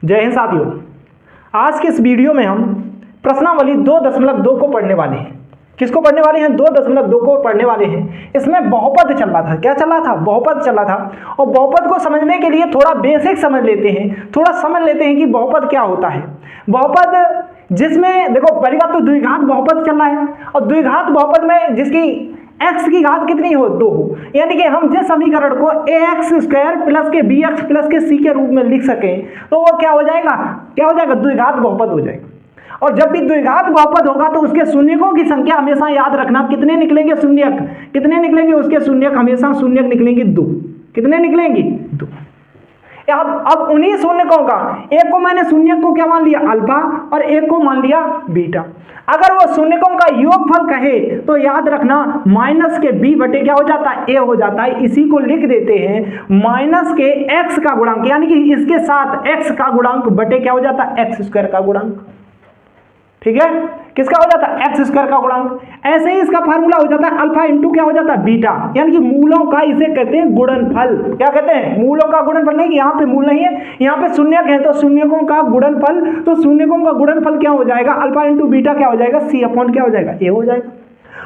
जय हिंद साथियों। आज के इस वीडियो में हम प्रश्नावली 2.2 को पढ़ने वाले हैं। किसको पढ़ने वाले हैं? 2.2 को पढ़ने वाले हैं। इसमें बहुपद चल रहा था। क्या चल रहा था? बहुपद चल रहा था। और बहुपद को समझने के लिए थोड़ा बेसिक समझ लेते हैं, थोड़ा समझ लेते हैं कि बहुपद क्या होता है। बहुपद जिसमें देखो, पहली बात तो द्विघात बहुपद चल रहा है, और द्विघात बहुपद में जिसकी x की घात कितनी हो? 2 हो। यानी कि हम जिस समीकरण को ax² प्लस के bx प्लस के c के रूप में लिख सकें तो वो क्या हो जाएगा? क्या हो जाएगा? द्विघात बहुपद हो जाएगा। और जब भी द्विघात बहुपद होगा तो उसके शून्यकों की संख्या हमेशा याद रखना। कितने निकलेंगे शून्यक? कितने निकलेंगे उसके शून्यक? हमेशा शून्यक निकलेंगे 2। कितने निकलेंगे? 2। अब उन्हीं शून्यकों का एक को मैंने शून्यक को क्या मान लिया? अल्फा, और एक को मान लिया बीटा। अगर वो शून्यकों का योगफल कहे तो याद रखना माइनस के b बटे क्या हो जाता है? a हो जाता है। इसी को लिख देते हैं माइनस के x का गुणांक, यानी कि इसके साथ x का गुणांक बटे क्या हो जाता है? x² का गुणांक। ठीक है, किसका हो जाता है? x² का गुणांक। ऐसे ही इसका फार्मूला हो जाता है अल्फा इंटू क्या हो जाता है? बीटा, यानी कि मूलों का इसे कहते हैं गुणनफल। क्या कहते हैं? मूलों का गुणनफल। नहीं, यहाँ पे मूल नहीं है, यहाँ पे शून्यक है, तो शून्यकों का गुणनफल। तो शून्यकों का गुणनफल क्या हो जाएगा? अल्फा इंटू बीटा क्या हो जाएगा? c अपॉन क्या हो जाएगा? a हो जाएगा।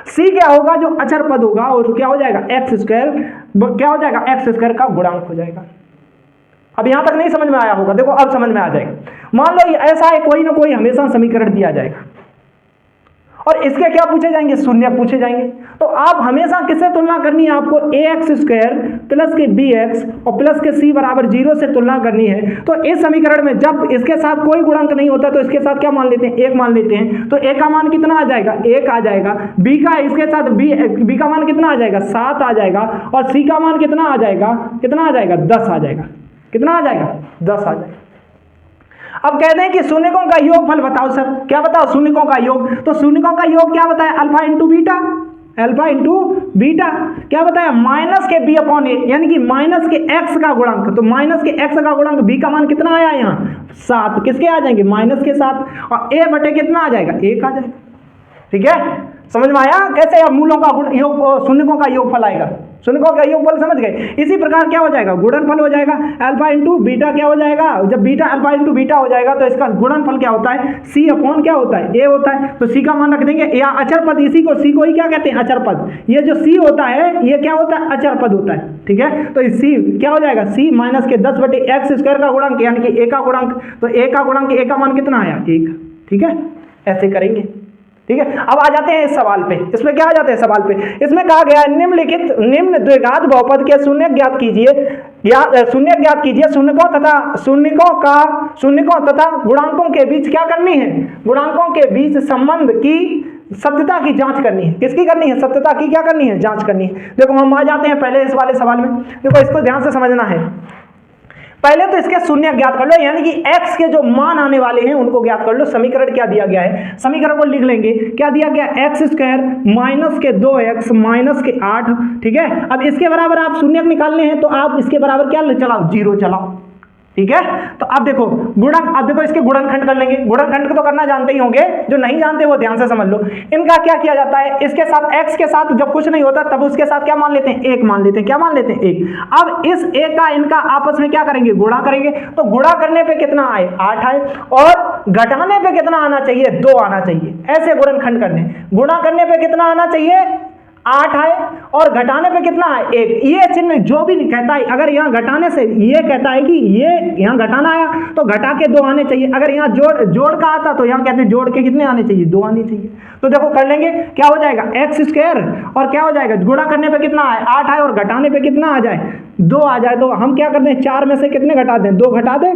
c क्या होगा? जो अचर पद होगा, और क्या हो जाएगा? x² क्या हो जाएगा? x² का गुणांक हो जाएगा। अब यहां तक नहीं समझ में आया होगा, देखो अब समझ में आ जाएगा। मान लो ऐसा है, कोई ना कोई हमेशा समीकरण दिया जाएगा और इसके क्या पूछे जाएंगे? शून्य पूछे जाएंगे। तो आप हमेशा किससे तुलना करनी है? आपको ax² प्लस के bx और प्लस के c बराबर 0 से तुलना करनी है। तो इस समीकरण में जब इसके साथ कोई गुणांक नहीं होता तो इसके साथ क्या मान लेते हैं? 1 मान लेते हैं। तो a का मान कितना आ जाएगा? 1 आ जाएगा। b का इसके साथ b का मान कितना आ जाएगा? 7 आ जाएगा। और c का मान कितना आ जाएगा? कितना आ जाएगा? 10 आ जाएगा। कितना आ जाएगा? 10 आ जाएगा। अब कहते हैं कि शून्यकों का योगफल बताओ सर। क्या बताओ? शून्यकों का योग। तो शून्यकों का योग क्या बताया? Alpha into beta. Alpha into beta क्या बताया? माइनस के b अपॉन a, यानी कि माइनस के x का गुणांक। तो माइनस के x का गुणांक b का मान कितना आया यहाँ? 7। किसके आ जाएंगे? माइनस के 7। और a बटे कितना आ जाएगा? 1 आ जाएगा। ठीक है, समझ में आया कैसे अब मूलों का योग, शून्यकों का योगफल आएगा? शून्यकों का योगफल समझ गए। इसी प्रकार क्या हो जाएगा? गुणनफल हो जाएगा। अल्फा इंटू बीटा क्या हो जाएगा? जब बीटा अल्फा इंटू बीटा हो जाएगा तो इसका गुणनफल क्या होता है? c अपॉन क्या होता है? a होता है। तो c का मान रख देंगे। या अचर पद, इसी को c को ही क्या कहते हैं? अचर पद। ये जो c होता है ये क्या होता है? अचर पद होता है। ठीक है, तो c क्या हो जाएगा? c माइनस के 10 बटे x² का गुणांक, यानी कि a का गुणांक। तो a का गुणांक, a का मान कितना आया? 1। ठीक है, ऐसे करेंगे। ठीक है, अब आ जाते हैं इस सवाल पे। इसमें क्या आ जाते हैं सवाल पे? इसमें कहा गया है निम्न द्विघात बहुपद के शून्यक ज्ञात कीजिए। शून्यक ज्ञात कीजिए। शून्यकों तथा गुणांकों के बीच क्या करनी है? गुणांकों के बीच संबंध की सत्यता की जांच करनी है। किसकी करनी है? सत्यता की क्या करनी है? जांच करनी है। देखो हम आ जाते हैं पहले इस वाले सवाल में। देखो इसको ध्यान से समझना है। पहले तो इसके शून्य ज्ञात कर लो, यानी कि x के जो मान आने वाले हैं उनको ज्ञात कर लो। समीकरण क्या दिया गया है? समीकरण को लिख लेंगे। क्या दिया गया? x² माइनस के 2x माइनस के 8। ठीक है, अब इसके बराबर आप शून्य निकालने हैं तो आप इसके बराबर क्या चलाओ? 0 चलाओ। ठीक है, तो अब देखो गुणक, अब देखो इसके गुणनखंड कर लेंगे। गुणनखंड को तो करना जानते ही होंगे, जो नहीं जानते वो ध्यान से समझ लो। इनका क्या किया जाता है? इसके साथ x के साथ जब कुछ नहीं होता तब उसके साथ क्या मान लेते हैं? 1 मान लेते हैं। क्या मान लेते हैं? 1। अब इस 1 का इनका आपस में क्या करेंगे? गुणा करेंगे। तो गुणा करने पे कितना आए? 8 आए। और घटाने पे कितना आना चाहिए? 2 आना चाहिए। ऐसे गुणनखंड करने। गुणा करने पे कितना आना चाहिए? 8 आए। और घटाने पे कितना है? 1। ये चिन्ह जो भी कहता है, अगर यहाँ घटाने से ये कहता है कि ये यहाँ घटाना आया तो घटा के 2 आने चाहिए। अगर यहाँ जोड़ का आता तो यहाँ कहते हैं जोड़ के कितने आने चाहिए? 2 आने चाहिए। तो देखो कर लेंगे। क्या हो जाएगा? x² और क्या हो जाएगा? गुणा करने पे कितना आए? 8 आए। और घटाने पे कितना आ जाए? 2 आ जाए। तो हम क्या करते हैं? 4 में से कितने घटा दें? 2 घटा दें।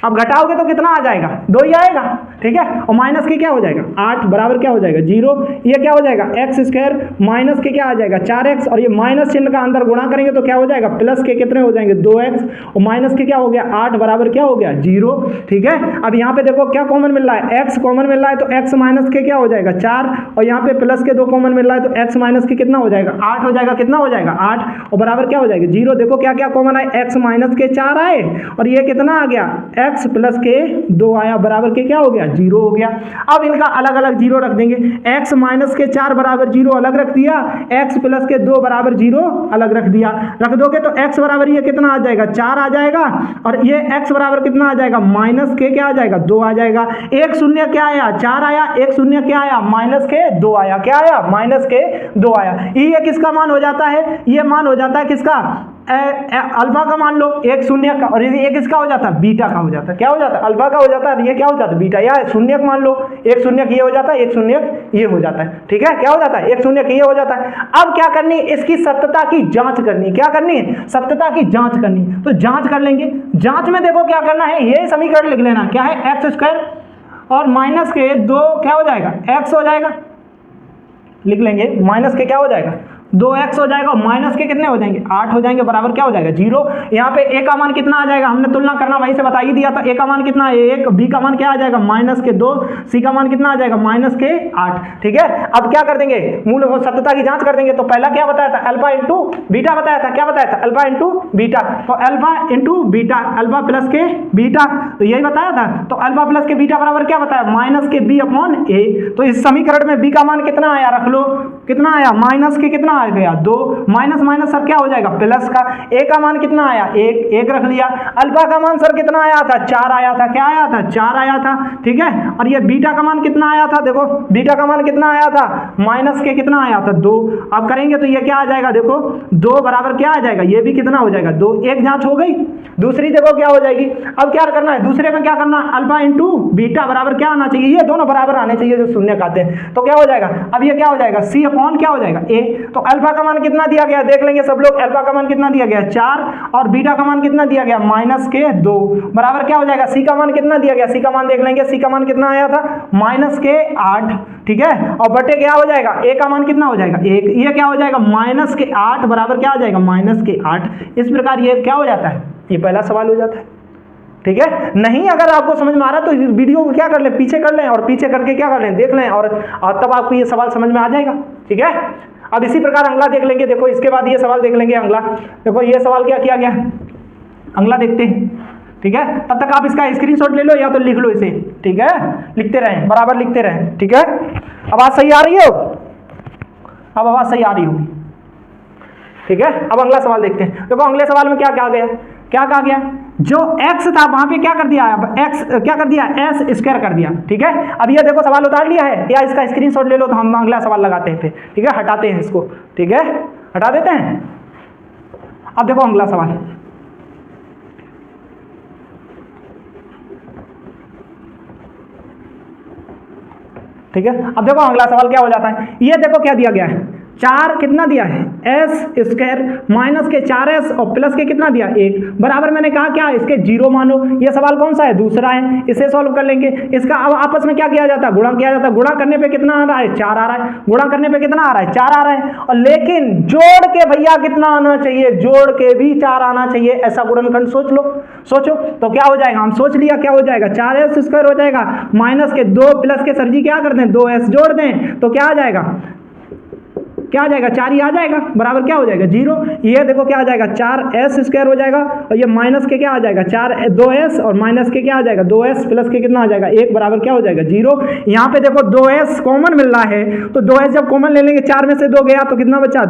अब घटाओगे तो कितना आ जाएगा? 2 ही आएगा। ठीक है, और माइनस के क्या हो जाएगा? 8 बराबर क्या हो जाएगा? 0। ये क्या हो जाएगा? x² माइनस के क्या आ जाएगा? 4x। और ये माइनस चिन्ह का अंदर गुणा करेंगे तो क्या हो जाएगा? प्लस के कितने हो जाएंगे? 2x। और माइनस के क्या हो गया? 8 बराबर क्या हो गया? 0। ठीक है, अब यहाँ पे देखो क्या कॉमन मिल रहा है? x कॉमन मिल रहा है, तो x माइनस के क्या हो जाएगा? 4। और यहाँ पे प्लस के 2 कॉमन मिल रहा है, तो x माइनस के कितना हो जाएगा? 8 हो जाएगा। कितना हो जाएगा? 8। और बराबर क्या हो जाएगा? 0। देखो क्या क्या कॉमन आए? x माइनस के 4 आए, और ये कितना आ गया? x प्लस के 2 आया, बराबर के क्या हो गया? जीरो हो गया। अब इनका अलग अलग जीरो रख देंगे, x माइनस के 4 बराबर जीरो अलग रख दिया, x प्लस के 2 बराबर जीरो अलग रख दिया। रख दोगे तो x बराबर ये कितना आ जाएगा 4 आ जाएगा, और ये x बराबर कितना आ जाएगा माइनस के क्या आ जाएगा 2 आ जाएगा। एक शून्य क्या आया 4 आया, एक शून्य क्या आया माइनस के 2 आया, क्या आया माइनस के 2 आया। ये किसका मान हो जाता है, ये मान हो जाता है किसका अल्फा का मान लो, एक शून्य का, और ये किसका हो जाता है बीटा का हो जाता है, क्या हो जाता है अल्फा का हो जाता है, ये क्या हो जाता है बीटा, या शून्य मान लो, एक शून्य ये हो जाता है, एक शून्य ये हो जाता है, ठीक है, क्या हो जाता है एक शून्य ये हो जाता है। अब क्या करनी, इसकी सत्यता की जांच करनी, क्या करनी है सत्यता की जांच करनी, तो जांच कर लेंगे। जांच में देखो क्या करना है, ये समीकरण लिख लेना, क्या है एक्स स्क्वायर और माइनस के 2 क्या हो जाएगा एक्स हो जाएगा, लिख लेंगे माइनस के क्या हो जाएगा 2x हो जाएगा, माइनस के कितने हो जाएंगे 8 हो जाएंगे, बराबर क्या हो जाएगा 0। यहाँ पे a का मान कितना आ जाएगा, हमने तुलना करना वहीं से बता ही दिया था, a का मान कितना है 1, b का मान क्या आ जाएगा माइनस के 2, c का मान कितना आ जाएगा माइनस के 8, ठीक है। अब क्या कर देंगे, मूल सत्यता की जांच कर देंगे। तो पहला क्या बताया था अल्फा इंटू बीटा बताया था, क्या बताया था अल्फा इंटू बीटा, तो alpha into beta alpha plus के बीटा, तो यही बताया था। तो अल्फा प्लस के बीटा बराबर क्या बताया माइनस के b अपॉन a। तो इस समीकरण में b का मान कितना आया रख लो, कितना आया माइनस के कितना आ गया 2, माइनस माइनस सर क्या हो जाएगा प्लस का, a का मान कितना आया 1 रख लिया। अल्फा का मान सर कितना आया था 4 आया था, क्या आया था 4 आया था, ठीक है। और ये बीटा का मान कितना आया था, देखो बीटा का मान कितना आया था माइनस के कितना आया था 2। अब करेंगे तो ये क्या आ जाएगा, देखो 2 बराबर क्या आ जाएगा, ये भी कितना हो जाएगा 2, एक जांच हो गई। दूसरी देखो क्या हो जाएगी, अब क्या करना है दूसरे में, क्या करना है अल्फा इंटू बीटा बराबर क्या आना चाहिए, ये दोनों बराबर आने चाहिए जो शून्य खाते हैं। तो क्या हो जाएगा, अब ये क्या हो जाएगा c अपॉन क्या हो जाएगा a। तो अल्फा का मान कितना दिया गया देख लेंगे सब लोग, अल्फा का मान कितना दिया गया 4, और बीटा का मान कितना दिया गया माइनस के 2, बराबर क्या हो जाएगा c का मान कितना दिया गया, c का मान देख लेंगे, c का मान कितना आया था माइनस के 8, ठीक है। और बटे क्या हो जाएगा a का मान कितना हो जाएगा 1, ये क्या हो जाएगा माइनस के 8 बराबर क्या हो जाएगा माइनस के 8। इस प्रकार ये क्या हो जाता है, ये पहला सवाल हो जाता है, ठीक है। नहीं अगर आपको समझ में आ रहा है तो इस वीडियो को क्या कर लें पीछे कर लें, और पीछे करके क्या कर लें देख लें, और तब आपको ये सवाल समझ में आ जाएगा, ठीक है। अब इसी प्रकार अगला देख लेंगे, देखो इसके बाद ये सवाल देख लेंगे अगला। देखो ये सवाल क्या किया गया, अगला देखते हैं, ठीक है। तब तक आप इसका स्क्रीनशॉट ले लो या तो लिख लो इसे, ठीक है, लिखते रहें बराबर लिखते रहें, ठीक है। आवाज सही आ रही है, अब आवाज सही आ रही होगी, ठीक है। अब अगला सवाल देखते हैं। देखो अगले सवाल में क्या कहा गया, क्या कहा गया, जो x था वहां पे क्या कर दिया, x क्या कर दिया s स्क्वायर कर दिया, ठीक है। अब ये देखो सवाल उतार लिया है, या इसका स्क्रीनशॉट ले लो तो हम अगला सवाल लगाते हैं फिर, ठीक है, हटाते हैं इसको, ठीक है, हटा देते हैं। अब देखो अगला सवाल, ठीक है। अब देखो अगला सवाल क्या हो जाता है, ये देखो क्या दिया गया है 4 कितना दिया है एस स्क्वायर माइनस के 4s और प्लस के कितना दिया 1 बराबर, मैंने कहा क्या इसके 0 मानो। ये सवाल कौन सा है दूसरा है, इसे सॉल्व कर लेंगे। इसका अब आपस में क्या किया जाता है गुणा किया जाता है, गुणा करने पे कितना आ रहा है 4 आ रहा है, गुणा करने पे कितना आ रहा है 4 आ रहा है, और लेकिन जोड़ के भैया कितना आना चाहिए, जोड़ के भी 4 आना चाहिए, ऐसा गुणनखंड सोच लो, सोचो तो क्या हो जाएगा, हम सोच लिया क्या हो जाएगा 4s स्क्वायर हो जाएगा माइनस के 2 प्लस के सर जी क्या कर दें 2s जोड़ दें तो क्या आ जाएगा, क्या आ जाएगा 4 ही आ जाएगा, बराबर क्या हो जाएगा 0। ये देखो क्या आ जाएगा 4s स्क्वायर हो जाएगा, और ये माइनस के क्या आ जाएगा 2s और माइनस के क्या आ जाएगा 2s प्लस के कितना आ जाएगा 1 बराबर क्या हो जाएगा 0। यहाँ पे देखो 2s कॉमन मिल रहा है, तो 2s जब कॉमन ले लेंगे 4 में से 2 गया तो कितना बचा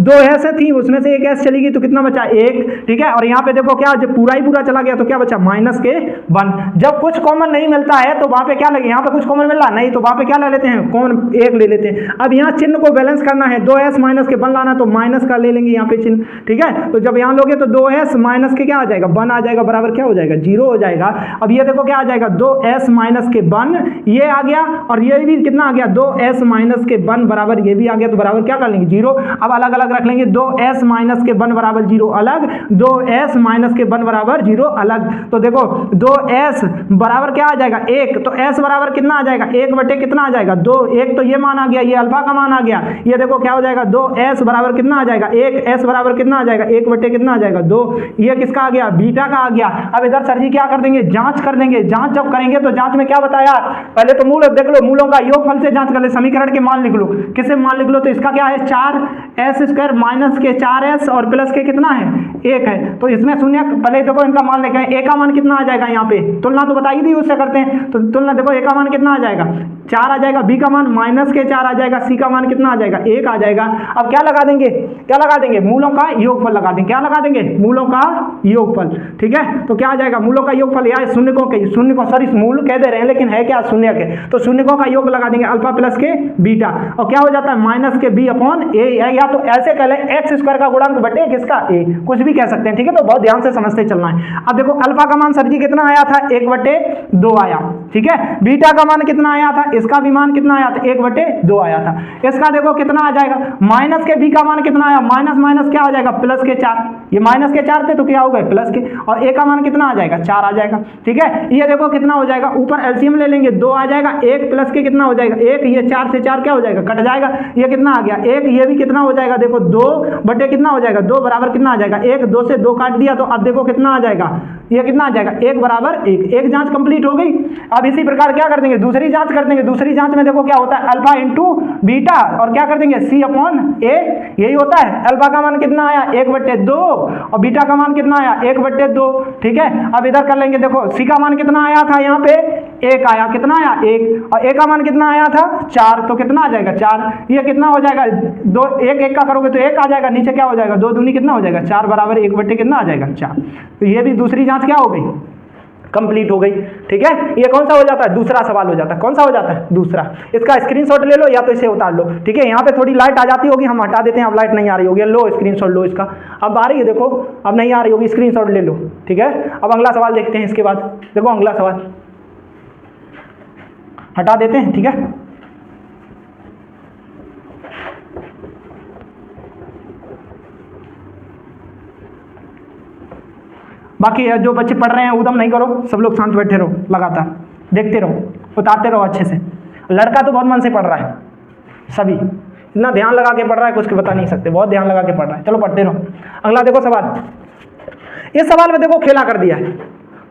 2s थी उसमें से एक s चली गई तो कितना बचा 1, ठीक है। और यहाँ पे देखो क्या जब पूरा ही पूरा चला गया तो क्या बचा माइनस के 1। जब कुछ कॉमन नहीं मिलता है तो वहां पे क्या लगे, यहाँ पे कुछ कॉमन मिल रहा नहीं तो वहां पे क्या ले लेते हैं कॉमन 1 ले लेते हैं। अब यहाँ चिन्ह को बैलेंस करना है, 2s माइनस के 1 लाना तो माइनस का ले लेंगे यहाँ पे चिन्ह, ठीक है। तो जब यहाँ लोगे तो 2s माइनस के क्या आ जाएगा 1 आ जाएगा, बराबर क्या हो जाएगा 0 हो जाएगा। अब ये देखो क्या आ जाएगा 2s माइनस के 1 ये आ गया, और ये भी कितना आ गया 2s माइनस के 1 बराबर ये भी आ गया, तो बराबर क्या कर लेंगे 0। अब अलग अलग रख लेंगे, 2s माइनस के 1 बराबर 0 अलग, 2s माइनस के 1 बराबर 0 अलग। तो देखो 2s बराबर क्या आ जाएगा 1, तो s बराबर कितना आ जाएगा 1 बटे कितना आ जाएगा 2, 1 तो ये मान आ गया, ये अल्फा का मान आ गया, ये देखो क्या हो जाएगा 2s बराबर कितना आ जाएगा 1, s बराबर कितना आ जाएगा 1 बटे कितना आ जाएगा 2। ये किसका आ गया बीटा का आ गया। अब इधर सर जी क्या कर देंगे जांच कर देंगे। जांच जब करेंगे तो जांच में क्या बताया, पहले तो मूल देख लो, मूलों का योगफल से जांच कर ले, समीकरण के मान लिख लो। किससे मान लिख लो, तो इसका क्या है 4s² माइनस के 4s और प्लस के कितना है 1 है। तो इसमें शून्य पहले देखो इनका मान लेके a का मान कितना आ जाएगा, यहाँ पे तुलना तो बताई दी उससे करते हैं। तो तुलना देखो a का मान कितना आ जाएगा 4 आ जाएगा, b का मान माइनस के 4 आ जाएगा, c का मान कितना आ जाएगा 1 आ जाएगा। अब क्या लगा देंगे, क्या लगा देंगे मूलों का योगफल लगा देंगे। क्या लगा देंगे मूलों का योगफल। ठीक है, तो क्या आ जाएगा मूलों का योगफल या शून्यकों के, शून्य को सॉरी मूल कह दे रहे हैं लेकिन है क्या शून्य के, तो शून्यकों का योग लगा देंगे अल्फा प्लस के बीटा। और क्या हो जाता है माइनस के b अपॉन a, या तो ऐसे कह ले x² का गुणांक बटे किसका a, कुछ भी कह सकते हैं। ठीक है, तो बहुत ध्यान से समझते चलना है। अब देखो अल्फा का मान सर जी कितना आया था 1/2 आया। ठीक है, बीटा का मान कितना आया था, इसका भी मान कितना आया था 1/2 आया था। इसका देखो कितना आ जाएगा माइनस के b का मान कितना आया, माइनस माइनस क्या हो जाएगा प्लस के 4, ये माइनस के 4 थे तो क्या हो गए प्लस के, और a का मान कितना आ जाएगा 4 आ जाएगा। ठीक है, ये देखो कितना हो जाएगा, ऊपर एलसीएम ले लेंगे 2 आ जाएगा, 1 प्लस के कितना हो जाएगा 1, ये 4 से 4 क्या हो जाएगा कट जाएगा, ये कितना आ गया 1, ये भी कितना हो जाएगा देखो 2 बटे कितना हो जाएगा 2 बराबर कितना आ जाएगा 1, 2 से 2 काट दिया तो अब देखो कितना आ जाएगा, ये कितना आ जाएगा 1 बराबर 1। एक जांच कंप्लीट हो गई। अब इसी प्रकार क्या कर देंगे दूसरी जांच कर देंगे। दूसरी जांच में देखो क्या होता है अल्फा इंटू बीटा और क्या कर देंगे c अपॉन a, यही होता है। अल्फा का मान कितना आया 1/2 और बीटा का मान कितना आया 1/2। ठीक है, अब इधर कर लेंगे, देखो c का मान कितना आया था यहाँ पे 1 आया, कितना आया 1, और a का मान कितना आया था 4, तो कितना आ जाएगा 4, ये कितना हो जाएगा 2, 1 1 का करोगे तो 1 आ जाएगा, नीचे क्या हो जाएगा 2 दूनी कितना हो जाएगा 4 बराबर 1 बटे कितना आ जाएगा 4। तो ये भी दूसरी जांच क्या हो गई कंप्लीट हो गई। ठीक है, ये कौन सा हो जाता है दूसरा सवाल हो जाता है, कौन सा हो जाता है दूसरा। इसका स्क्रीनशॉट ले लो या तो इसे उतार लो। ठीक है, यहाँ पे थोड़ी लाइट आ जाती होगी, हम हटा देते हैं, अब लाइट नहीं आ रही होगी, लो स्क्रीनशॉट लो इसका, अब आ रही है देखो, अब नहीं आ रही होगी स्क्रीनशॉट ले लो। ठीक है, अब अगला सवाल देखते हैं। इसके बाद देखो अगला सवाल हटा देते हैं। ठीक है, बाकी जो बच्चे पढ़ रहे हैं उदम नहीं करो, सब लोग शांत बैठे रहो, लगातार देखते रहो, उतारते रहो अच्छे से। लड़का तो बहुत मन से पढ़ रहा है, सभी इतना ध्यान लगा के पढ़ रहा है कुछ बता नहीं सकते, बहुत ध्यान लगा के पढ़ रहा है। चलो पढ़ते रहो। अगला देखो सवाल, इस सवाल में देखो खेला कर दिया है,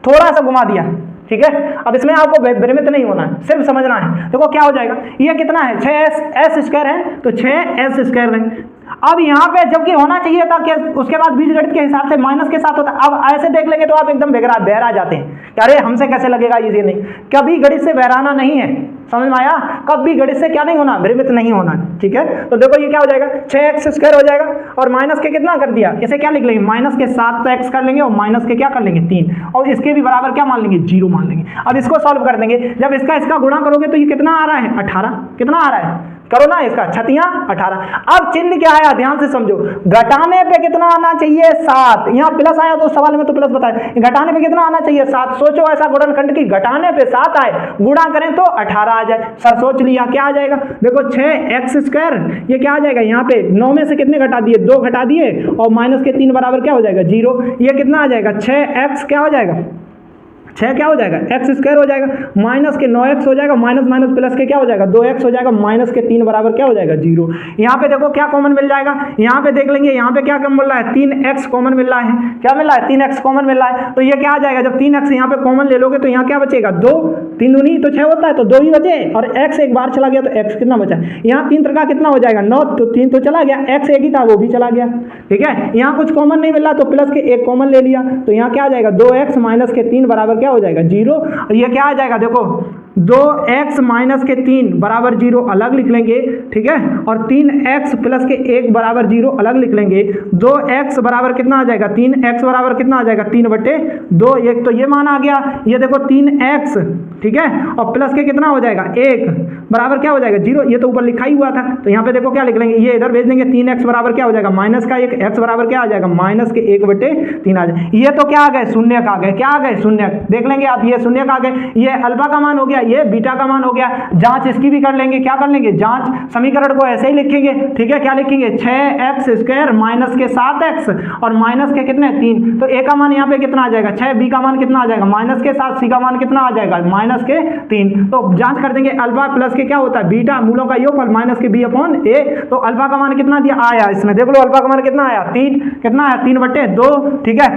थोड़ा सा घुमा दिया। ठीक है, अब इसमें आपको भ्रमित नहीं होना है, सिर्फ समझना है। देखो क्या हो जाएगा, ये कितना है 6s² है तो 6s² है। अब यहाँ पे जबकि होना चाहिए था कि उसके बाद बीजगणित के हिसाब से माइनस के साथ होता है। अब ऐसे देख लेंगे तो आप एकदम बहरा जाते हैं, अरे हमसे कैसे लगेगा ये नहीं, कभी गणित से बहराना नहीं है, समझ में आया, कभी गणित से क्या नहीं होना भ्रमित नहीं होना। ठीक है, तो देखो ये क्या हो जाएगा 6x² हो जाएगा और माइनस के कितना कर दिया, इसे क्या लिख लेंगे माइनस के 7x कर लेंगे और माइनस के क्या कर लेंगे 3 और इसके भी बराबर क्या मान लेंगे 0 मान लेंगे। अब इसको सॉल्व कर देंगे, जब इसका गुणा करोगे तो ये कितना आ रहा है 18, कितना आ रहा है करो ना इसका 6 18। अब चिन्ह क्या आया ध्यान से समझो, घटाने पे कितना आना चाहिए 7, यहाँ प्लस आया तो सवाल में तो प्लस बताए, घटाने पे कितना आना चाहिए 7। सोचो ऐसा गुणनखंड की घटाने पे 7 आए, गुणा करें तो 18 आ जाए। सर सोच लिया क्या आ जाएगा, देखो 6x², ये क्या आ जाएगा यहाँ पे 9 में से कितने घटा दिए 2 घटा दिए और माइनस के 3 बराबर क्या हो जाएगा 0, ये कितना आ जाएगा 6x क्या हो जाएगा 6 क्या हो जाएगा x² हो जाएगा, माइनस के 9x हो जाएगा, माइनस माइनस प्लस के क्या हो जाएगा 2x हो जाएगा, माइनस के 3 बराबर क्या हो जाएगा 0। यहाँ पे देखो क्या कॉमन मिल जाएगा, यहाँ पे देख लेंगे, यहाँ पे क्या कम मिल रहा है 3x कॉमन मिल रहा है, क्या मिल रहा है 3x कॉमन मिल रहा है। तो ये क्या आ जाएगा, जब 3x यहाँ पे कॉमन ले लोगे तो यहाँ क्या बचेगा 2, 3 दूनी तो 6 होता है तो 2 ही बचे, और x एक बार चला गया तो x कितना बचा, यहाँ 3 का कितना हो जाएगा 9, तो 3 तो चला गया, x एक ही था वो भी चला गया। ठीक है, यहाँ कुछ कॉमन नहीं मिल रहा तो प्लस के 1 कॉमन ले लिया, तो यहाँ क्या आ जाएगा 2x माइनस के 3 बराबर क्या हो जाएगा 0। ये क्या आ जाएगा देखो 2x माइनस के 3 बराबर 0 अलग लिख लेंगे। ठीक है, और 3x प्लस के 1 बराबर 0 अलग लिख लेंगे। 2x बराबर कितना आ जाएगा 3x बराबर कितना आ जाएगा 3/2, एक तो ये मान आ गया, ये देखो 3x ठीक है, और प्लस के कितना हो जाएगा 1 बराबर क्या हो जाएगा 0, ये तो ऊपर लिखा ही हुआ था तो यहाँ पे देखो क्या लिख लेंगे, ये इधर भेज देंगे 3x बराबर क्या हो जाएगा माइनस का 1, x बराबर क्या आ जाएगा माइनस के 1/3 आ जाए। ये तो क्या आ गए शून्य का आ गए, क्या आ गए शून्य, देख लेंगे आप ये शून्य का आ गए, ये अल्फा का मान हो गया, ये बीटा का मान हो गया। जांच इसकी भी कर लेंगे, क्या कर लेंगे, जांच समीकरण को ऐसे ही लिखेंगे, ठीक है, क्या लिखेंगे, 6x² माइनस के 7x और माइनस के कितने 3, तो a का मान यहाँ पे कितना आ जाएगा 6, b का मान कितना आ जाएगा माइनस के 7, c का मान कितना आ जाएगा माइनस के 3। तो जांच कर देंगे, अल्फा प्लस के क्या होता है बीटा, मूलों का योगफल माइनस के b/a, तो अल्फा का मान कितना दिया आया, इसमें देख लो अल्फा का मान कितना आया 3, कितना आया 3/2, ठीक है,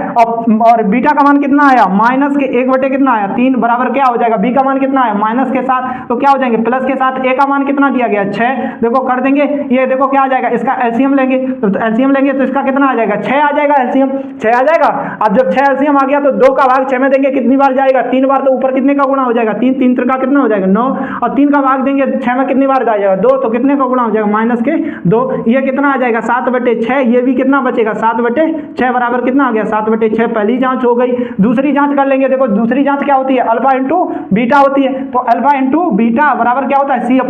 और बीटा का मान कितना आया माइनस के 1/ कितना आया 3, बराबर क्या हो जाएगा, b का मान कितना आया माइनस के 7, तो क्या हो जाएंगे प्लस के 7, a का मान कितना दिया गया 6, देखो कर देंगे, ये देखो क्या आ जाएगा, इसका एलसीएम लेंगे, तो एलसीएम लेंगे तो इसका कितना आ जाएगा 6 आ जाएगा, एलसीएम 6 आ जाएगा। अब जब 6 एलसीएम आ गया तो 2 का भाग 6 में देंगे, कितनी बार जाएगा 3 बार, तो ऊपर कितने का गुणा हो जाएगा 3, 3 का कितना हो जाएगा 9, और 3 का भाग देंगे 6 में कितनी बार जाएगा 2, तो कितने का गुणा हो जाएगा माइनस के 2, ये कितना आ जाएगा 7/6, ये भी कितना बचेगा 7/6, बराबर कितना आ गया 7/6। पहली जांच हो गई। दूसरी जांच कर लेंगे, देखो दूसरी जांच क्या होती है, अल्फा इंटू बीटा होती है, तो अल्फा इंटू बीटा बराबर क्या होता है c/a।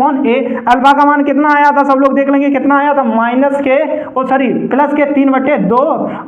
अल्फा का मान कितना आया था सब लोग देख लेंगे, कितना आया था माइनस के प्लस के 3/2,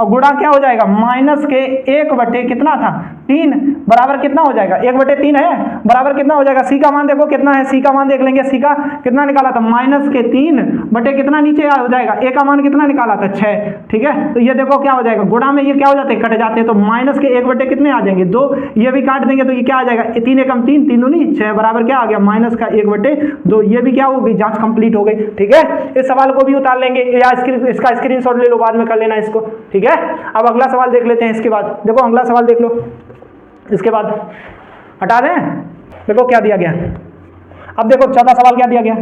और गुणा क्या हो जाएगा माइनस के 1/ कितना था 3, बराबर कितना हो जाएगा 1/3 है, बराबर कितना हो जाएगा, सी का मान देखो कितना है, सी का मान देख लेंगे, सी का कितना निकाला था माइनस के 3 कितना नीचे हो जाएगा, ए का मान कितना निकाला था 6, ठीक है, तो ये देखो क्या हो जाएगा, गुणा में ये क्या हो जाते हैं कट जाते हैं, तो माइनस के 1/ कितने आ जाएंगे 2, ये भी काट देंगे तो ये क्या आ जाएगा 3 एकम 3, 3 दूनी 6, बराबर क्या आ गया माइनस का 1/2, ये भी क्या हो गई जांच कंप्लीट हो गई, ठीक है। इस सवाल को भी उतार लेंगे या इसका स्क्रीनशॉट ले लो, बाद में कर लेना इसको, ठीक है। अब अगला सवाल देख लेते हैं, इसके बाद देखो अगला सवाल देख लो, इसके बाद हटा दें, देखो क्या दिया गया। अब देखो चौथा सवाल क्या दिया गया,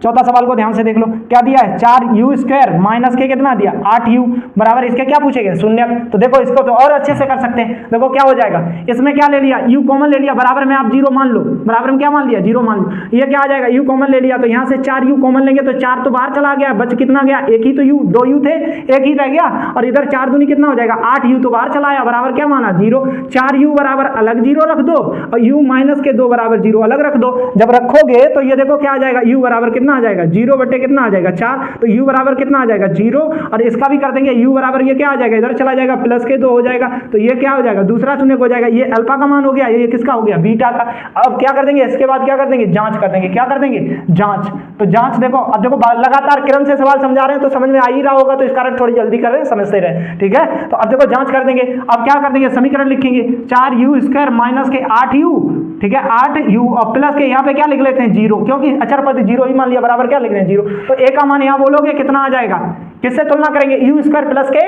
चौथा सवाल को ध्यान से देख लो, क्या दिया है 4u² माइनस के कितना दिया 8u, बराबर इसके क्या पूछेगा शून्य, तो देखो इसको तो और अच्छे से कर सकते हैं, देखो क्या हो जाएगा, इसमें क्या ले लिया u कॉमन ले लिया, बराबर में आप 0 मान लो, बराबर में क्या मान लिया 0 मान लो, ये क्या आ जाएगा u कॉमन ले लिया, तो यहाँ से 4u कॉमन लेंगे तो 4 तो बाहर चला गया, बच कितना गया एक ही, तो u 2u थे एक ही रह गया, और इधर 4 दूनी कितना हो जाएगा 8u तो बाहर चला आया, बराबर क्या माना 0, 4u बराबर अलग 0 रख दो और u माइनस के 2 बराबर 0 अलग रख दो, जब रखोगे तो ये देखो क्या आ जाएगा u बराबर कितना आ जाएगा 0/, कितना आ जाएगा 4, तो u बराबर कितना आ जाएगा 0, और इसका भी कर देंगे u बराबर ये क्या आ जाएगा इधर चला जाएगा प्लस के 2 हो जाएगा, तो ये क्या हो जाएगा दूसरा शून्य हो जाएगा, ये अल्फा का मान हो गया, ये किसका हो गया बीटा का। अब क्या कर देंगे इसके बाद क्या कर देंगे जांच कर देंगे, क्या कर देंगे जांच, तो जांच देखो, अब देखो लगातार क्रम से सवाल समझा रहे हैं तो समझ में आ ही रहा होगा, तो इस कारण थोड़ी जल्दी कर रहे हैं समझते रहे, ठीक है। तो अब देखो जांच कर देंगे, अब क्या कर देंगे समीकरण लिखेंगे 4u² माइनस के 8u, ठीक है 8u और प्लस के यहाँ पे क्या लिख लेते हैं 0, क्योंकि अचर पद 0 ही मान लिया, बराबर क्या लिख रहे हैं 0, तो a का मान यहाँ बोलोगे कितना आ जाएगा, किससे तुलना करेंगे u² प्लस के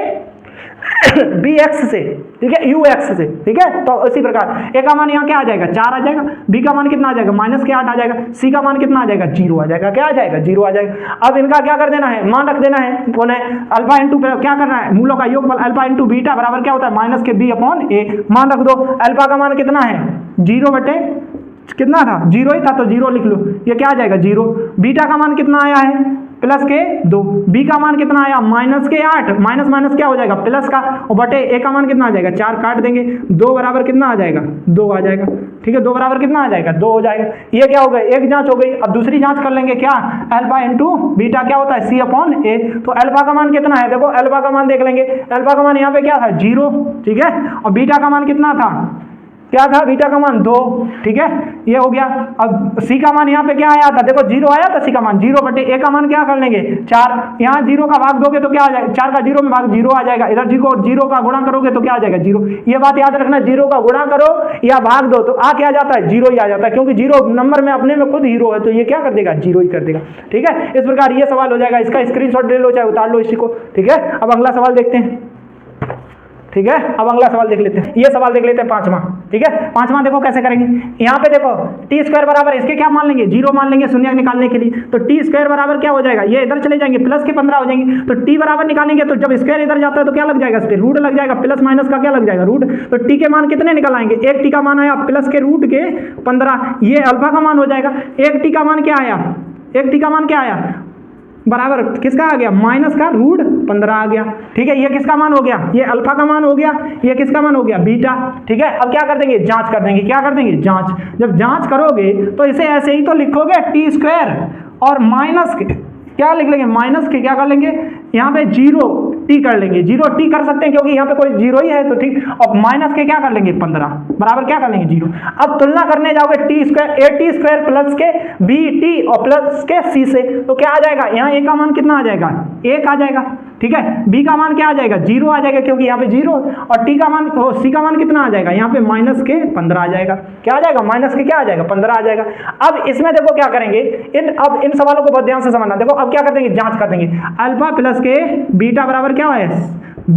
bx से, ठीक है ux से, ठीक है, तो इसी प्रकार a का मान यहाँ क्या आ जाएगा 4 आ जाएगा, b का मान कितना आ जाएगा माइनस के 8 आ जाएगा, c का मान कितना आ जाएगा 0 आ जाएगा, क्या आ जाएगा 0 आ जाएगा। अब इनका क्या कर देना है मान रख देना है, कौन है अल्फा इंटू क्या करना है मूलों का योगफल अल्फा इंटू बीटा बराबर क्या होता है माइनस के b/a, मान रख दो, अल्फा का मान कितना है 0/ कितना था 0 ही था, तो 0 लिख लो, ये क्या आ जाएगा 0, बीटा का मान कितना आया है प्लस के 2, b का मान कितना आया माइनस के 8, माइनस माइनस क्या हो जाएगा प्लस का, और बटे a का मान कितना आ जाएगा 4 काट देंगे, 2 बराबर कितना आ जाएगा 2 आ जाएगा, ठीक है 2 बराबर कितना आ जाएगा 2 हो जाएगा। ये क्या हो गया एक जांच हो गई। अब दूसरी जांच कर लेंगे, क्या अल्फा इंटू बीटा क्या होता है c/a, तो अल्फा का मान कितना है, देखो अल्फा का मान देख लेंगे, अल्फा का मान यहाँ पे क्या था 0, ठीक है, और बीटा का मान कितना था, क्या था बीटा का मान 2, ठीक है, ये हो गया। अब सी का मान यहाँ पे क्या आया था, देखो 0 आया था, सी का मान 0/a का मान क्या कर लेंगे 4, यहाँ 0 का भाग दोगे तो क्या आ जाएगा 4 का 0 में भाग 0 आ जाएगा, इधर 0 का गुणा करोगे तो क्या आ जाएगा 0, ये बात याद रखना 0 का गुणा करो या भाग दो तो आ क्या जाता है 0 ही आ जाता है, क्योंकि 0 नंबर में अपने में खुद हीरो है, तो ये क्या कर देगा 0 ही कर देगा, ठीक है। इस प्रकार ये सवाल हो जाएगा, इसका स्क्रीनशॉट ले लो चाहे उतार लो इसी को, ठीक है। अब अगला सवाल देखते हैं, ठीक है, अब अगला सवाल देख लेते हैं, ये सवाल देख लेते हैं पांचवा, ठीक है। पांचवा देखो कैसे करेंगे, यहाँ पे देखो t² बराबर इसके क्या मान लेंगे 0 मान लेंगे शून्य निकालने के लिए, तो t² बराबर क्या हो जाएगा, ये इधर चले जाएंगे प्लस के 15 हो जाएंगे, तो t बराबर निकालेंगे तो जब स्क्वायर इधर जाता है तो क्या लग जाएगा इस पे रूट लग जाएगा, प्लस माइनस का क्या लग जाएगा रूट, तो t के मान कितने निकल आएंगे, एक t का मान आया प्लस के रूट के 15, ये अल्फा का मान हो जाएगा, एक t का मान क्या आया, एक t का मान क्या आया बराबर किसका आ गया माइनस का रूट 15 आ गया, ठीक है। ये किसका मान हो गया, ये अल्फा का मान हो गया, ये किसका मान हो गया बीटा, ठीक है। अब क्या कर देंगे जांच कर देंगे, क्या कर देंगे जांच, जब जांच करोगे तो इसे ऐसे ही तो लिखोगे t² और माइनस के क्या लिख लेंगे माइनस के क्या कर लेंगे यहाँ पे 0 टी कर लेंगे, 0 टी कर सकते हैं क्योंकि यहाँ पे कोई 0 ही है तो ठीक। और माइनस के क्या कर लेंगे 15 बराबर क्या कर लेंगे 0। अब तुलना करने जाओगे T square A T square plus के बी टी और प्लस के सी से, तो क्या आ जाएगा यहाँ ए का मान कितना आ जाएगा 1 आ जाएगा, ठीक है। बी का मान क्या आ जाएगा 0 आ जाएगा क्योंकि यहाँ पे 0, और टी का मान सी का मान कितना आ जाएगा यहाँ पे माइनस के 15 आ जाएगा। क्या आ जाएगा माइनस के क्या आ जाएगा 15 आ जाएगा। अब इसमें देखो क्या करेंगे, अब इन सवालों को बहुत ध्यान से समझना। देखो अब क्या कर देंगे, जांच कर देंगे अल्फा प्लस के बीटा बराबर क्या है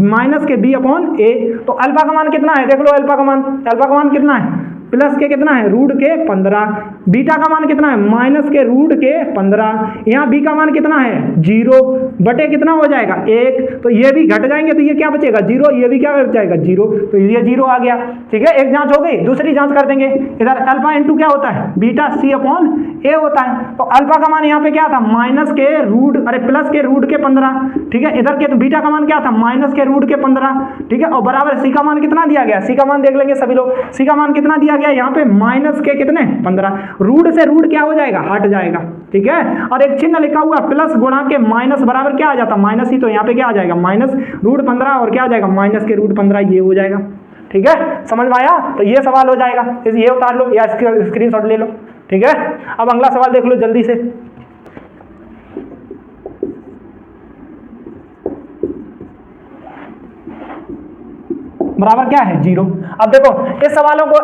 माइनस के बी अपॉन ए। तो अल्फा का मान कितना है देख लो, अल्फा का मान कितना है प्लस के कितना है रूट के 15, बीटा का मान कितना है माइनस के रूट के 15, यहाँ बी का मान कितना है 0 बटे कितना हो जाएगा 1, तो ये भी घट जाएंगे तो ये क्या बचेगा 0, ये भी क्या बच जाएगा 0, तो ये 0 आ गया, ठीक है। एक जांच हो गई, दूसरी जांच कर देंगे। इधर अल्फा इंटू क्या होता है बीटा सी अपॉन ए होता है, तो अल्फा का मान यहाँ पे क्या था माइनस के रूट प्लस के रूट के 15, ठीक है। इधर के बीटा का मान क्या था माइनस के रूट के 15, ठीक है। और बराबर सी का मान कितना दिया गया, सी का मान देख लेंगे सभी लोग, सी का मान कितना दिया गया यहाँ पे माइनस के कितने 15, रूट से रूट क्या हो जाएगा हट जाएगा, ठीक है। और एक चिन्ह लिखा हुआ प्लस गुणा के माइनस बराबर क्या आ जाता माइनस ही, तो यहाँ पे क्या आ जाएगा माइनस रूट 15 और क्या आ जाएगा माइनस के रूट 15, ये हो जाएगा, ठीक है। समझ में आया, तो ये सवाल हो जाएगा, ये उतार लो या स्क्रीनशॉट ले लो, ठीक है। अब अगला सवाल देख लो जल्दी से। बराबर क्या है 0। अब देखो इस सवालों को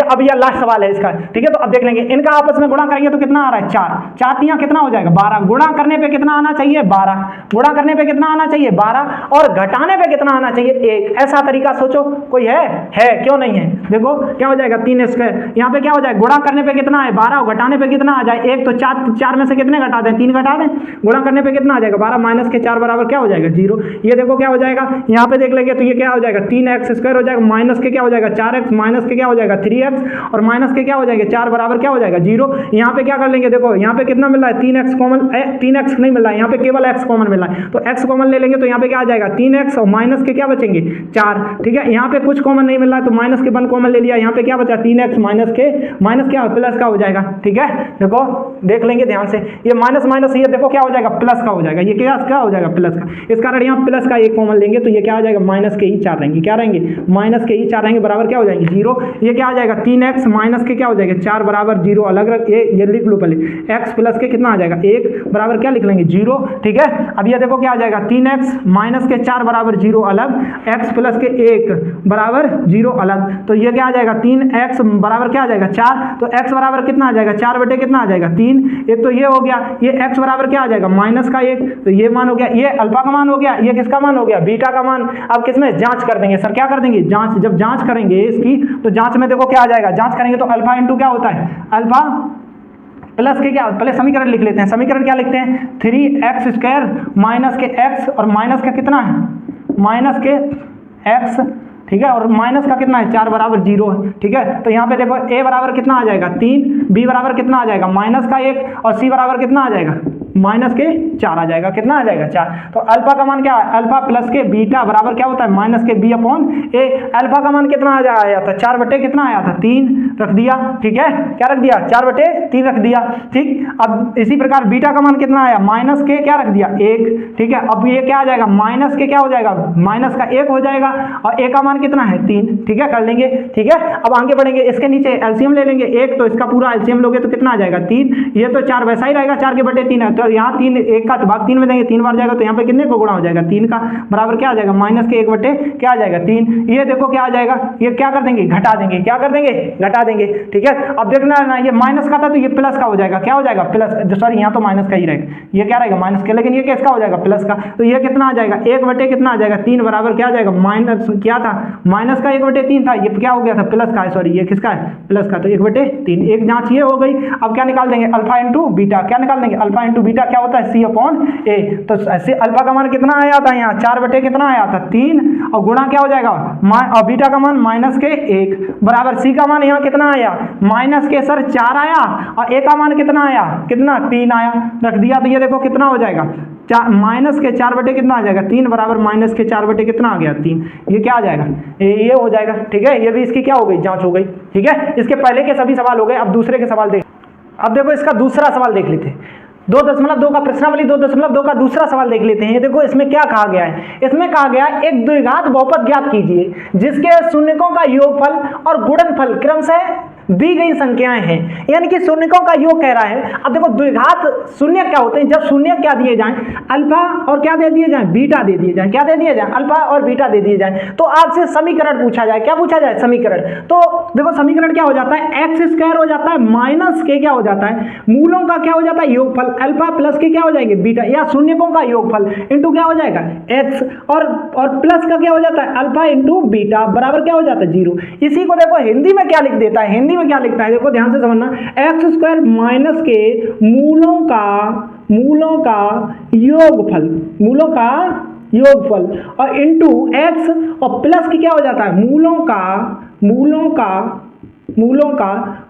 अब ये लास्ट सवाल है इसका, ठीक है। तो अब देख लेंगे इनका आपस में गुणा करेंगे तो कितना आ रहा है 4, 4 तियां कितना हो जाएगा 12, गुणा करने पे कितना आना चाहिए 12, गुणा करने पे कितना आना चाहिए 12, और घटाने पे कितना आना चाहिए 1। ऐसा तरीका सोचो कोई है क्यों नहीं है। देखो क्या हो जाएगा 3 स्क्वायर, यहाँ पे क्या हो जाएगा गुणा करने पे कितना है 12 और घटाने पे कितना आ जाए 1, तो 4 में से कितने घटा दें 3 घटा दें, गुणा करने पे कितना आ जाएगा 12 माइनस के 4 बराबर क्या हो जाएगा 0। ये देखो क्या हो जाएगा यहाँ पे देख लेंगे तो ये क्या हो जाएगा 3x स्क्वायर हो जाएगा, माइनस के क्या हो जाएगा 4x, माइनस के क्या हो जाएगा 3x, और माइनस के क्या हो जाएंगे 4 बराबर क्या हो जाएगा 0। यहाँ पे क्या कर लेंगे, देखो यहाँ पे कितना मिल रहा है 3x कॉमन, 3x नहीं मिल रहा है यहाँ पे केवल x कॉमन मिल रहा है, तो x कॉमन ले लेंगे तो यहाँ पे क्या आ जाएगा 3x और माइनस के क्या बचेंगे 4, ठीक है। यहाँ पे कुछ कॉमन नहीं मिल रहा है तो माइनस के 1 कॉमन ले लिया, यहाँ पे क्या बचा 3x माइनस क्या प्लस का हो जाएगा, ठीक है। देखो देख लेंगे ध्यान से, ये माइनस माइनस ये देखो क्या हो जाएगा प्लस का हो जाएगा, ये क्या हो जाएगा प्लस का, इस कारण यहाँ प्लस का 1 कॉमन लेंगे तो ये क्या आ जाएगा माइनस के ही 4 रहेंगे, क्या रहेंगे माइनस के ही 4 रहेंगे, बराबर क्या हो जाएंगे 0। ये क्या आ जाएगा 3x माइनस के क्या हो जाएगा 4 बराबर 0, अलग रख ये लिख लो पहले, x प्लस के कितना आ जाएगा 1 बराबर क्या लिख लेंगे 0, ठीक है। अब ये देखो क्या आ जाएगा 3x माइनस के 4 बराबर 0 अलग, x प्लस के 1 बराबर 0 अलग, तो ये क्या आ जाएगा 3x बराबर क्या आ जाएगा 4, तो x बराबर कितना आ जाएगा 4 बटे कितना आ जाएगा 3, एक तो ये हो गया, ये x बराबर क्या आ जाएगा माइनस का 1, तो ये मान हो गया, ये अल्फा का मान हो गया, ये किसका मान हो गया बीटा का मान। अब किसमें जांच कर देंगे सर, क्या कर देंगे जांच, जब जांच करेंगे इसकी तो जांच में देखो क्या आ जाएगा, जांच करेंगे तो अल्फा इंटू क्या होता है अल्फा प्लस के क्या, पहले समीकरण लिख लेते हैं, समीकरण क्या लिखते हैं 3x स्क्वायर माइनस के x और माइनस का कितना है माइनस के x, ठीक है, और माइनस का कितना है 4 बराबर 0 है, ठीक है। तो यहाँ पे देखो a बराबर कितना आ जाएगा 3, b बराबर कितना आ जाएगा माइनस का 1 और c बराबर कितना आ जाएगा माइनस के 4 आ जाएगा, कितना आ जाएगा 4। तो अल्फा का मान क्या है अल्फा प्लस के बीटा बराबर क्या होता है माइनस के b अपॉन a। अल्फा का मान कितना आया था 4 बटे कितना आया था 3 रख दिया, ठीक है, क्या रख दिया 4 बटे 3 रख दिया, ठीक। अब इसी प्रकार बीटा का मान कितना आया माइनस के क्या रख दिया 1, ठीक है। अब ये क्या आ जाएगा माइनस के क्या हो जाएगा माइनस का 1 हो जाएगा, और a का मान कितना है 3, ठीक है, कर लेंगे, ठीक है। अब आगे बढ़ेंगे, इसके नीचे एलसीएम ले लेंगे 1, तो इसका पूरा एलसीएम लोगे तो कितना आ जाएगा 3, ये तो 4 वैसा ही रहेगा 4 के बटे 3 है, तो यहाँ 3 1 का भाग 3 में देंगे 3 बार जाएगा, तो यहाँ पे कितने को गुणा हो जाएगा 3 का बराबर क्या आ जाएगा माइनस के 1 बटे क्या आ जाएगा 3। ये देखो क्या आ जाएगा, ये क्या कर देंगे घटा देंगे, क्या कर देंगे घटा देंगे, ठीक है। अब देखना ना ये माइनस का था तो ये प्लस का हो जाएगा, क्या हो जाएगा प्लस, सॉरी यहाँ तो माइनस का ही रहेगा, ये क्या रहेगा माइनस का, लेकिन ये किसका हो जाएगा प्लस का, तो ये कितना आ जाएगा 1 बटे कितना आ जाएगा 3 बराबर क्या आ जाएगा माइनस क्या था माइनस का 1 बटे 3 था, ये क्या हो गया था प्लस का है, सॉरी ये किसका है प्लस का, तो 1 बटे 3। एक जांच ये हो गई। अब क्या निकाल देंगे अल्फा इंटू बीटा, क्या निकाल देंगे अल्फा इंटू बीटा क्या होता है c अपॉन a। तो ऐसे अल्फा का मान कितना आया था यहाँ 4 बटे कितना आया था 3, और गुणा क्या हो जाएगा और बीटा का मान माइनस के 1 बराबर c का मान यहाँ कितना आया माइनस के सर 4 आया, और a का मान कितना आया कितना 3 आया, रख दिया। तो ये देखो कितना हो जाएगा माइनस के 4 बटे कितना आ जाएगा 3 बराबर माइनस के 4 बटे कितना आ गया 3, ये क्या आ जाएगा ये हो जाएगा, ठीक है। ये भी इसकी क्या हो गई जांच हो गई, ठीक है। इसके पहले के सभी सवाल हो गए, अब दूसरे के सवाल देख। अब देखो इसका दूसरा सवाल देख लेते हैं। 2.2 का प्रश्नावली 2.2 का दूसरा सवाल देख लेते हैं। ये देखो इसमें क्या कहा गया है, इसमें कहा गया है एक द्विघात बहुपद ज्ञात कीजिए जिसके शून्यकों का योगफल और गुणनफल क्रमशः दी गई संख्याएं हैं, यानी कि शून्यकों का योग कह रहा है। अब देखो द्विघात शून्य क्या होते हैं, जब शून्य क्या दिए जाएं, अल्फा और क्या दे दिए जाएं, बीटा दे दिए जाएं। क्या दे दिए जाएं, अल्फा और बीटा दे दिए जाएं। तो आपसे समीकरण पूछा जाए, क्या पूछा जाए, समीकरण। तो देखो समीकरण क्या हो जाता है, एक्स स्क्वायर हो जाता है माइनस के क्या हो जाता है, मूलों का क्या हो जाता है, योगफल, अल्फा प्लस के क्या हो जाएंगे, बीटा, या शून्यकों का योगफल इंटू क्या हो जाएगा, एक्स, और प्लस का क्या हो जाता है, अल्फा इंटू बीटा बराबर क्या हो जाता है, 0। इसी को देखो हिंदी में क्या लिख देता है, हिंदी में क्या लिखता है, देखो ध्यान से समझना, एक्स स्क्वायर माइनस के मूलों का योगफल, मूलों का योगफल, और इंटू एक्स, और प्लस की क्या हो जाता है, मूलों का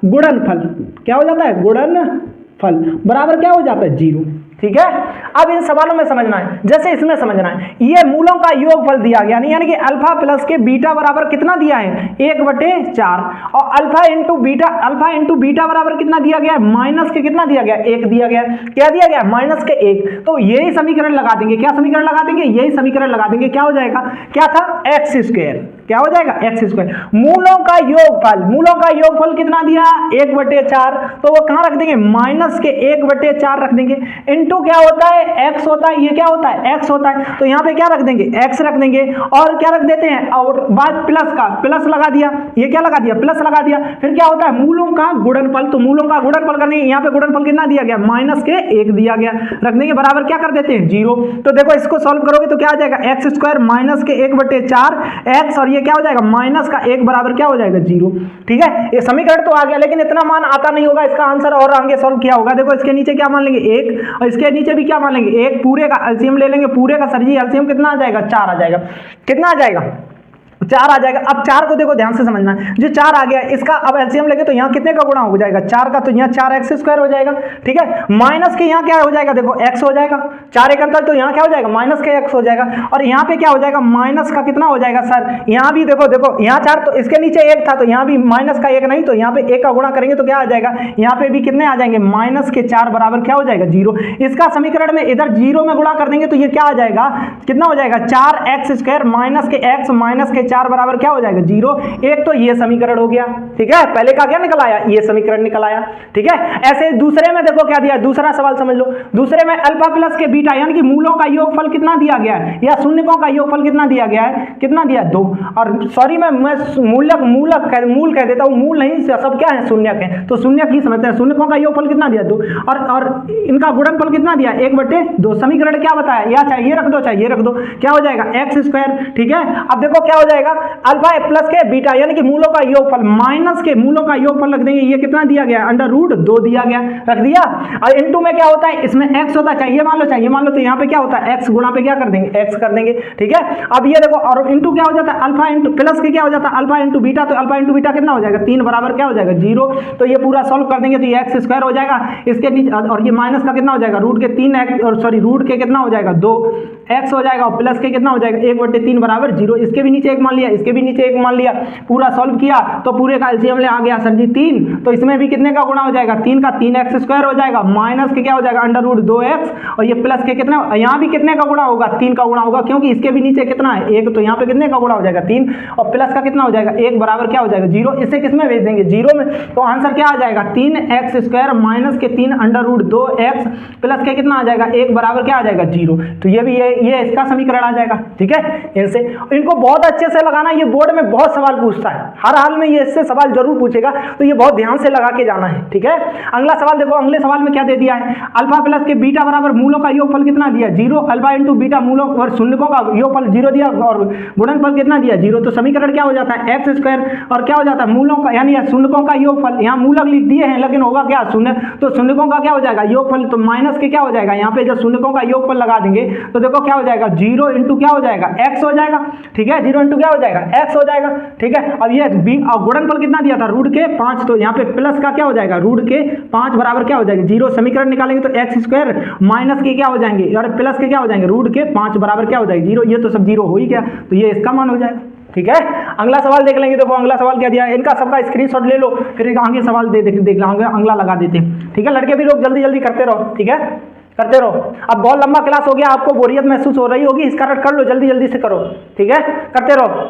गुणनफल, क्या हो जाता है, गुणनफल बराबर क्या हो जाता है, 0। ठीक है, अब इन सवालों में समझना है, जैसे इसमें समझना है, ये मूलों का योगफल दिया गया, यानी कि अल्फा प्लस के बीटा बराबर कितना दिया है, 1/4, और अल्फा इंटू बीटा बराबर कितना दिया गया है, माइनस के कितना दिया गया, 1 दिया गया। क्या दिया गया, माइनस के 1। तो यही समीकरण लगा देंगे, क्या समीकरण लगा देंगे, यही समीकरण लगा देंगे, क्या हो जाएगा, क्या था, एक्स स्क्वायर, क्या हो जाएगा, एक्स स्क्वायर, मूलों का योगफल कितना दिया, 1/4, तो वो कहां रख देंगे, माइनस के 1/4 रख देंगे, इंटू क्या होता है, एक्स होता है, ये क्या होता है, एक्स होता है, तो यहाँ पे क्या रख देंगे, एक्स रख देंगे, और क्या रख देते हैं, और बाद प्लस का, प्लस लगा दिया, ये क्या लगा दिया, प्लस लगा दिया, फिर क्या होता है, मूलों का गुणनफल, तो मूलों का गुणनफल करने, यहाँ पे गुणनफल कितना दिया गया, माइनस के 1 दिया गया, रख देंगे बराबर क्या कर देते हैं, 0। तो देखो इसको सॉल्व करोगे तो क्या आ जाएगा, एक्स स्क्वायर माइनस के 1/4 एक्स, और ये क्या हो जाएगा, माइनस का 1 बराबर क्या हो जाएगा, 0। ठीक है, ये समीकरण तो आ गया, लेकिन इतना मान आता नहीं होगा, इसका आंसर और आगे सॉल्व किया होगा। देखो इसके नीचे क्या मान लेंगे, 1, और इसके नीचे भी क्या मान लेंगे, 1, पूरे का एलसीएम ले लेंगे, पूरे का सर जी एलसीएम कितना आ जाएगा, 4 आ जाएगा, कितना आ जाएगा, 4 आ जाएगा। अब 4 को देखो ध्यान से समझना है, जो 4 आ गया इसका अब एलसीएम लेंगे तो यहाँ कितने का गुणा हो जाएगा, 4 का, तो यहाँ 4x स्क्वायर हो जाएगा। ठीक है, माइनस के यहाँ क्या हो जाएगा, देखो x हो जाएगा, 4 एक अंतर, तो यहाँ क्या हो जाएगा, माइनस के x हो जाएगा, और यहाँ पे क्या हो जाएगा, माइनस का कितना हो जाएगा सर, यहाँ भी देखो यहाँ 4, तो इसके नीचे 1 था, तो यहाँ भी माइनस का 1 नहीं, तो यहाँ पे 1 का गुणा करेंगे तो क्या आ जाएगा, यहाँ पे भी कितने आ जाएंगे, माइनस के 4 बराबर क्या हो जाएगा, 0। इसका समीकरण में इधर 0 में गुणा कर देंगे तो ये क्या आ जाएगा, कितना हो जाएगा, 4x स्क्वायर माइनस के x माइनस के 4 बराबर क्या हो जाएगा, 0। एक तो ये समीकरण हो गया, ठीक है, पहले का क्या निकल आया, ये समीकरण निकल आया। ठीक है, ऐसे दूसरे में देखो क्या दिया, दूसरा सवाल समझ लो, दूसरे में अल्फा प्लस के बीटा, यानी कि मूलों का योगफल कितना दिया गया है, या शून्यकों का योगफल कितना दिया गया है, कितना दिया, 2, और सॉरी मैं मूल कह देता हूं, मूल नहीं, सब क्या है, शून्यक है, तो शून्यक ही समझते हैं। शून्यकों का योगफल कितना दिया, 2, और इनका गुणनफल कितना दिया, 1/2। समीकरण क्या बताया, या चाहे ये रख दो चाहे ये रख दो, क्या हो जाएगा, एक्स स्क्वायर। ठीक है, अब देखो क्या हो जाएगा, अल्फा प्लस के बीटा, यानी कि मूलों का योगफल माइनस के मूलों का योगफल रख देंगे, ये कितना दिया गया, √2 दिया गया, रख दिया, और इनटू में क्या होता है, इसमें x होता है, चाहिए मान लो, तो यहाँ पे क्या होता है, x गुणा पे क्या कर देंगे, x कर देंगे। ठीक है, अब ये देखो, और इनटू क्या हो जाता है, अल्फा इंटू प्लस के क्या हो जाता है, अल्फा इंटू बीटा, तो अल्फा इंटू बीटा कितना हो जाएगा, 3 बराबर क्या हो जाएगा, 0। तो ये पूरा सॉल्व कर देंगे तो ये x स्क्वायर हो जाएगा, इसके नीचे, और ये माइनस का कितना हो जाएगा, रूट के 3x, और सॉरी रूट के कितना हो जाएगा, 2x हो जाएगा, और प्लस के कितना हो जाएगा, 1/3 बराबर 0। इसके भी नीचे 1 मान लिया, इसके भी नीचे 1 मान लिया, पूरा सॉल्व किया तो पूरे का एलसीएम ले आ गया सर जी 3, तो इसमें भी कितने का गुणा हो जाएगा, 3 का 3x स्क्वायर हो जाएगा, माइनस के क्या हो जाएगा, √2x, और ये प्लस के कितना, यहाँ भी कितने का गुणा होगा, 3 का गुणा होगा, क्योंकि इसके भी नीचे कितना है, 1, तो यहाँ पे कितने का गुणा हो जाएगा, 3, और प्लस का कितना हो जाएगा, 1 बराबर क्या हो जाएगा, 0। इसे किसमें भेज देंगे, 0 में, तो आंसर क्या आ जाएगा, 3x स्क्वायर माइनस के 3 √2x प्लस के कितना आ जाएगा, 1 बराबर क्या आ जाएगा, 0। तो ये भी ये इसका समीकरण आ जाएगा। ठीक है, इनसे इनको बहुत अच्छे से लगाना, ये बोर्ड में बहुत सवाल पूछता है, हर हाल में ये इससे सवाल जरूर पूछेगा, तो ये बहुत ध्यान से लगा के जाना है। ठीक है, अगला सवाल देखो, अगले सवाल में क्या दे दिया है, अल्फा प्लस के बीटा बराबर मूलों का योगफल कितना दिया, 0, अल्फा इंटू बीटा मूलों और शून्यकों का योगफल 0 दिया, और गुणनफल कितना दिया, 0। तो समीकरण क्या हो जाता है, एक्स स्क्वायर, और क्या हो जाता है, मूलों का यानी शून्यकों का योगफल, यहाँ मूलक लिख दिए हैं लेकिन होगा क्या, शून्य, तो शून्यकों का क्या हो जाएगा, योगफल, तो माइनस के क्या हो जाएगा, यहाँ पे जब शून्यकों का योगफल लगा देंगे तो देखो क्या हो जाएगा, 0 इंटू क्या हो जाएगा, एक्स हो जाएगा। ठीक है, 0 इंटू क्या हो जाएगा, एक्स हो जाएगा। ठीक है, अब ये गुणनफल कितना दिया था, √5, तो यहाँ पे प्लस का क्या हो जाएगा, √5 बराबर क्या हो जाएगा, 0। समीकरण निकालेंगे तो एक्स स्क्वायर माइनस के क्या हो जाएंगे, और प्लस के क्या हो जाएंगे, √5 बराबर क्या हो जाएगा, 0। ये तो सब 0 हो ही गया, तो ये इसका मान हो जाएगा। ठीक है, अगला सवाल देख लेंगे। देखो अगला सवाल क्या दिया है, इनका सबका स्क्रीनशॉट ले लो, फिर एक आगे सवाल देख लेंगे, अगला लगा देते हैं। ठीक है, लड़के भी लोग जल्दी जल्दी करते रहो। ठीक है, करते रहो। अब बहुत लंबा क्लास हो गया, आपको बोरियत महसूस हो रही होगी, इसका कर लो, जल्दी जल्दी से करो। ठीक है, करते रहो।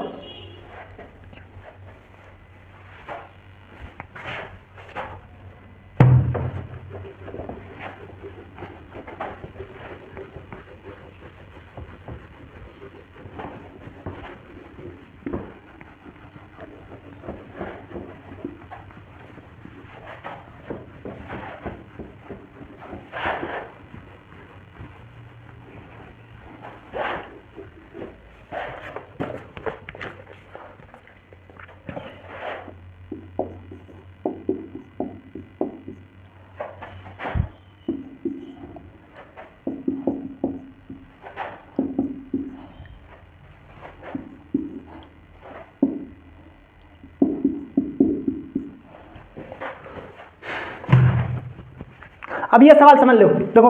अब ये सवाल समझ लो। देखो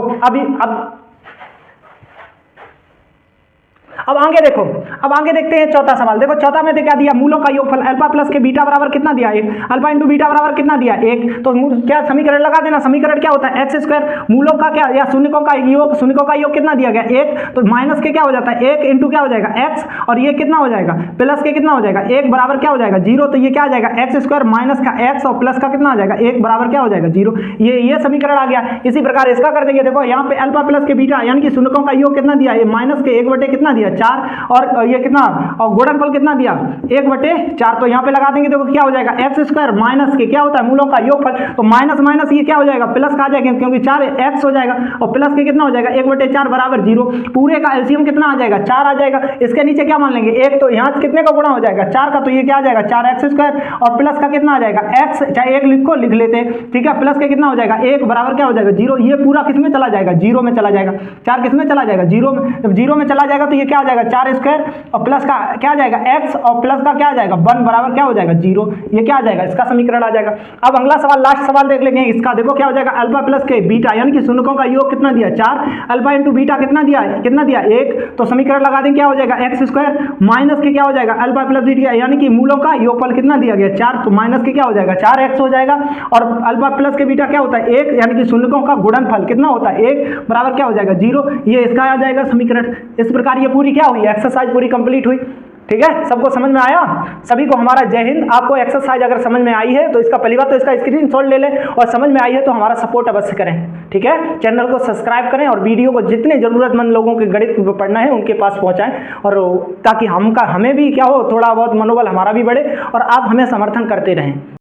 अब आगे देखो, अब आगे देखते हैं चौथा सवाल। देखो चौथा में क्या दिया, मूलों का योगफल अल्फा प्लस के बीटा बराबर कितना दिया, 1, अल्फा इंटू बीटा बराबर कितना दिया, 1। तो क्या समीकरण लगा देना, समीकरण क्या होता है, एक्स स्क्वायर, मूलों का क्या या शून्यकों का योग कितना दिया गया, 1। तो माइनस के क्या हो जाता है, 1 इंटू क्या हो जाएगा, एक्स, और ये कितना हो जाएगा, प्लस के कितना हो जाएगा, 1 बराबर क्या हो जाएगा, 0। तो ये क्या आ जाएगा, एक्स स्क्वायर माइनस का एक्स और प्लस का कितना आ जाएगा, 1 बराबर क्या हो जाएगा, 0। ये समीकरण आ गया। इसी प्रकार इसका कर देंगे। देखो यहाँ पे अल्फा प्लस के बीटा यानी कि शून्यकों का योग कितना दिया, ये माइनस के 1 बटे कितना दिया, 4, और ये कितना, और गुणनफल कितना दिया, 1/4। तो यहाँ पे लगा देंगे। देखो क्या हो जाएगा, एक्स स्क्वायर माइनस के क्या होता है, मूलों का योगफल, तो माइनस माइनस ये क्या हो जाएगा, प्लस का आ जाएगा, क्योंकि 4 एक्स हो जाएगा, और प्लस के कितना हो जाएगा, 1/4 बराबर 0। पूरे का एलसीएम कितना आ जाएगा, 4 आ जाएगा। इसके नीचे क्या मान लेंगे, 1। तो यहाँ कितने का गुणा हो जाएगा, 4 का, तो ये क्या आ जाएगा, 4x स्क्वायर, और प्लस का कितना आ जाएगा, x, चाहे 1 लिख लेते हैं। ठीक है, प्लस के कितना हो जाएगा, 1 बराबर क्या हो जाएगा, 0। ये पूरा किस में चला जाएगा, 0 में चला जाएगा। 4 किस में चला जाएगा, 0 में। जब 0 में चला जाएगा तो ये क्या आ जाएगा, 4 स्क्वायर, और प्लस का क्या आ जाएगा, x, और प्लस का क्या आ जाएगा, 1 बराबर क्या हो जाएगा, 0। ये क्या आ जाएगा, इसका समीकरण आ जाएगा। अब अगला सवाल, लास्ट सवाल देख लेंगे इसका। देखो क्या हो जाएगा, अल्फा प्लस के बीटा यानी कि शून्यकों का योग कितना दिया, 4, अल्फा इंटू बीटा कितना दिया, 1। तो समीकरण लगा दें, क्या हो जाएगा, एक्स स्क्वायर माइनस के क्या हो जाएगा, अल्फा प्लस बीटा यानी कि मूलों का योगफल कितना दिया गया, 4। तो माइनस के क्या हो जाएगा, 4x हो जाएगा, और अल्फा प्लस के बीटा क्या होता है, 1, यानी कि शून्यकों का गुणनफल कितना होता है, 1 बराबर क्या हो जाएगा, 0। ये इसका आ जाएगा समीकरण। इस प्रकार ये पूरी क्या हुई, एक्सरसाइज पूरी कंप्लीट हुई। ठीक है, सबको समझ में आया, सभी को हमारा जय हिंद। आपको एक्सरसाइज अगर समझ में आई है तो इसका पहली बात तो इसका स्क्रीनशॉट ले लें, और समझ में आई है तो हमारा सपोर्ट अवश्य करें। ठीक है, चैनल को सब्सक्राइब करें, और वीडियो को जितने जरूरतमंद लोगों के गणित पढ़ना है उनके पास पहुंचाएं, और ताकि हमें भी क्या हो, थोड़ा बहुत मनोबल हमारा भी बढ़े, और आप हमें समर्थन करते रहें।